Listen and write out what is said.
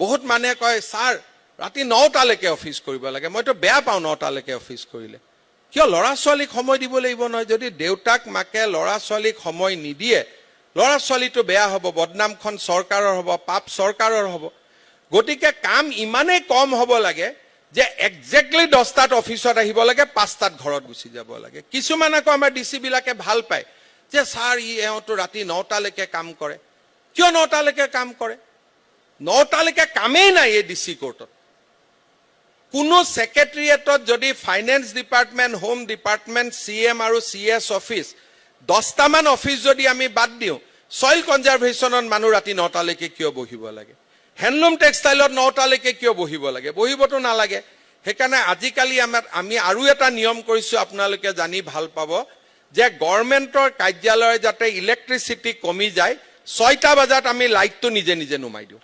বহুত মানুহে কয় ছাৰ ৰাতি 9টালৈকে অফিচ কৰিব লাগে মইতো বেয়া পাওঁ 9টালৈকে অফিচ কৰিলে কিয় ল'ৰা ছোৱালীক সময় দিব লাগিব নহয় যদি দেউতাক মাকে ল'ৰা ছোৱালীক সময় নিদিয়ে ল'ৰা ছোৱালীটো বেয়া হ'ব বদনামখন চৰকাৰৰ হ'ব পাপ চৰকাৰৰ হ'ব গতিকে কাম ইমানেই কম হ'ব লাগে যে এক্সেক্টলি 10টাত অফিচত আহিব লাগে 5টাত ঘৰত গুচি যাব লাগে কিছুমান আকৌ আমাৰ ডিসি বিলাকে ভাল পায় যে ছাৰ এওঁতো ৰাতি 9টালৈকে কাম কৰে কিয় 9টালৈকে কাম কৰে 9টালৈকে কামেই নাই এই ডিসি কোৰ্টত কোনো সেক্ৰেটাৰিয়েটত যদি finance department home department CM আৰু সিএস অফিস 10টামান অফিস যদি আমি বাদ দিওঁ সয়েল কনজাৰভেশ্যনত মানুহ ৰাতি 9টালৈকে কিয় বহিব লাগে হ্যান্ডলুম টেক্সটাইলত 9টালৈকে কিয় বহিব লাগে বহিবতো নালাগে সেইকাৰণে আজিকালি আমি আৰু এটা নিয়ম কৰিছো আপোনালোকে জানি ভাল পাব যে গভৰ্ণমেণ্টৰ কাৰ্যালয় যাতে ইলেক্ট্ৰিচিটি কমি যায় 6টা বজাত আমি লাইটটো নিজে নিজে নুমাই দিওঁ